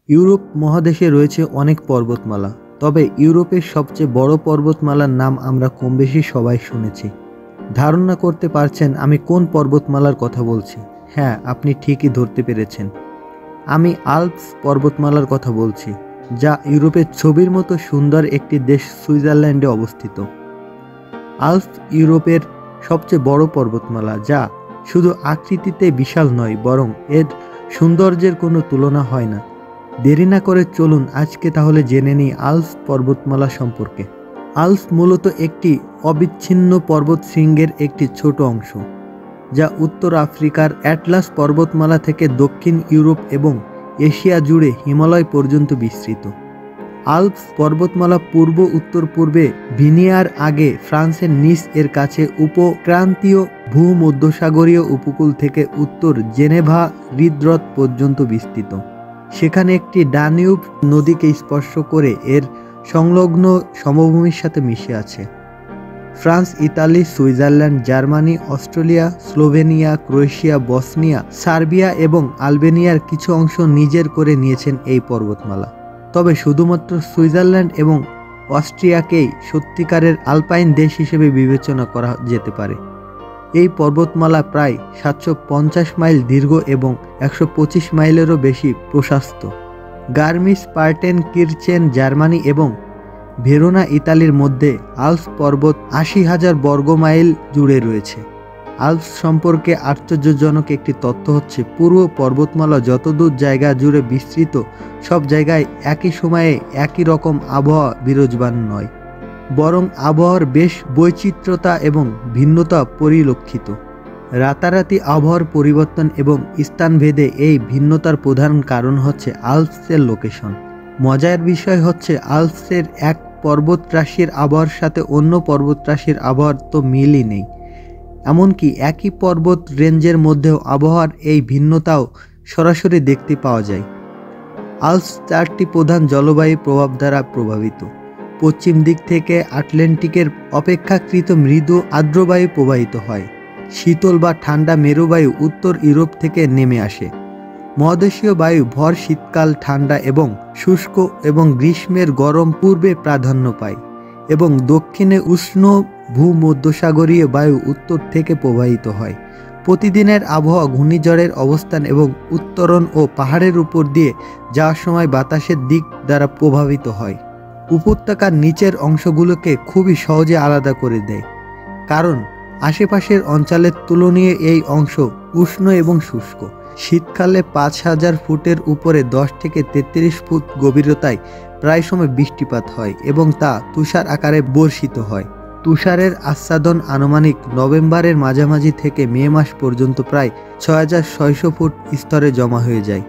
Europe মহাদেশে রয়েছে অনেক পর্বতমালা, তবে ইউরোপের সবচেয়ে বড় পর্বতমালার নাম আমরা কমবেশি সবাই শুনেছি। ধারণা করতে পারছেন আমি কোন পর্বতমালার কথা বলছি? হ্যাঁ, আপনি ঠিকই ধরতে পেরেছেন। আমি আল্পস পর্বতমালার কথা বলছি, যা ইউরোপের ছবির মতো সুন্দর একটি দেশ সুইজারল্যান্ডে অবস্থিত। আল্পস ইউরোপের সবচেয়ে বড় পর্বতমালা, যা শুধু আকৃতিতে বিশাল নয়, বরং এর সৌন্দর্যের কোনো তুলনা হয় না। দেরি না করে চলুন আজকে তাহলে জেনে নিই আল্পস পর্বতমালা সম্পর্কে। আল্পস মূলত একটি অবিচ্ছিন্ন পর্বত শৃঙ্গের একটি ছোট অংশ, যা উত্তর আফ্রিকার অ্যাটলাস পর্বতমালা থেকে দক্ষিণ ইউরোপ এবং এশিয়া জুড়ে হিমালয় পর্যন্ত বিস্তৃত। আল্পস পর্বতমালা পূর্ব উত্তর পূর্বে ভিনিয়ার আগে ফ্রান্সের নিস এর কাছে উপক্রান্তীয় ভূমধ্যসাগরীয় উপকূল থেকে উত্তর জেনেভা হ্রদ পর্যন্ত বিস্তৃত। সেখানে একটি ডানিউব নদীকে স্পর্শ করে এর সংলগ্ন সমভূমির সাথে মিশে আছে। France, Italy, Switzerland, Germany, Australia, Slovenia, Croatia, Bosnia, Serbia এবং আলবেনিয়ার কিছু অংশ নিজের করে নিয়েছেন এই পর্বতমালা। তবে শুধুমাত্র সুইজারল্যান্ড এবং অস্ট্রিয়াকেই সত্যিকারের আলপাইন দেশ হিসেবে বিবেচনা করা যেতে পারে। এই পর্বতমালা প্রায় 750 মাইল দীর্ঘ এবং 125 মাইলেরও বেশি প্রশস্ত। গার্মিস পার্টেনকির্চেন জার্মানি এবং ভেরোনা ইতালির মধ্যে আল্পস পর্বত 80,000 বর্গ মাইল জুড়ে রয়েছে। আল্পস সম্পর্কে আশ্চর্যজনক একটি তথ্য হচ্ছে, পুরো পর্বতমালা যতদূর জায়গা জুড়ে বিস্তৃত, সব জায়গায় একই সময়ে একই রকম আবহাওয়া বিরাজমান নয়, বরং আবহাওয়ার বেশ বৈচিত্র্যতা এবং ভিন্নতা পরিলক্ষিত। রাতারাতি আবহাওয়ার পরিবর্তন এবং স্থানভেদে এই ভিন্নতার প্রধান কারণ হচ্ছে আল্পসের লোকেশন। মজার বিষয় হচ্ছে, আল্পসের এক পর্বতরাশির আবহাওয়ার সাথে অন্য পর্বতরাশির আবহাওয়ার তো মিলই নেই। এমনকি একই পর্বত রেঞ্জের মধ্যেও আবহাওয়ার এই ভিন্নতাও সরাসরি দেখতে পাওয়া যায়। আল্পস 4টি প্রধান জলবায়ু প্রভাব দ্বারা প্রভাবিত। পশ্চিম দিক থেকে আটলান্টিকের অপেক্ষাকৃত মৃদু আর্দ্রবায়ু প্রবাহিত হয়। শীতল বা ঠান্ডা মেরুবায়ু উত্তর ইউরোপ থেকে নেমে আসে। মহাদেশীয় বায়ু ভর শীতকাল ঠান্ডা এবং শুষ্ক এবং গ্রীষ্মের গরম পূর্বে প্রাধান্য পায়, এবং দক্ষিণে উষ্ণ ভূমধ্যসাগরীয় বায়ু উত্তর থেকে প্রবাহিত হয়। প্রতিদিনের আবহাওয়া ঘূর্ণিঝড়ের অবস্থান এবং উত্তরণ ও পাহাড়ের উপর দিয়ে যাওয়ার সময় বাতাসের দিক দ্বারা প্রভাবিত হয়। উপত্যকার নিচের অংশগুলোকে খুবই সহজে আলাদা করে দেয়, কারণ আশেপাশের অঞ্চলের তুলনায় এই অংশ উষ্ণ এবং শুষ্ক। শীতকালে 5000 ফুটের উপরে 10 থেকে 33 ফুট গভীরতায় প্রায় সময় বৃষ্টিপাত হয় এবং তা তুষার আকারে বর্ষিত হয়। তুষারের আচ্ছাদন আনুমানিক নভেম্বরের মাঝামাঝি থেকে মে মাস পর্যন্ত প্রায় 6600 ফুট স্তরে জমা হয়ে যায়।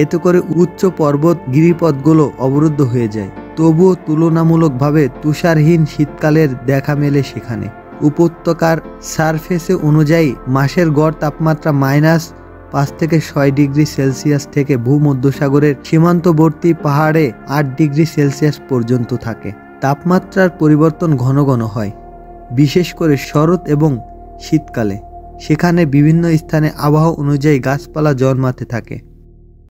এতে করে উচ্চ পর্বত গিরিপথগুলো অবরুদ্ধ হয়ে যায়। তবুও তুলনামূলকভাবে তুষারহীন শীতকালের দেখা মেলে সেখানে। উপত্যকার সারফেসে অনুযায়ী মাসের গড় তাপমাত্রা -5 থেকে 6 ডিগ্রি সেলসিয়াস থেকে ভূমধ্যসাগরের সীমান্তবর্তী পাহাড়ে 8 ডিগ্রি সেলসিয়াস পর্যন্ত থাকে। তাপমাত্রার পরিবর্তন ঘন ঘন হয়, বিশেষ করে শরৎ এবং শীতকালে। সেখানে বিভিন্ন স্থানে আবহাওয়া অনুযায়ী গাছপালা জন্মাতে থাকে।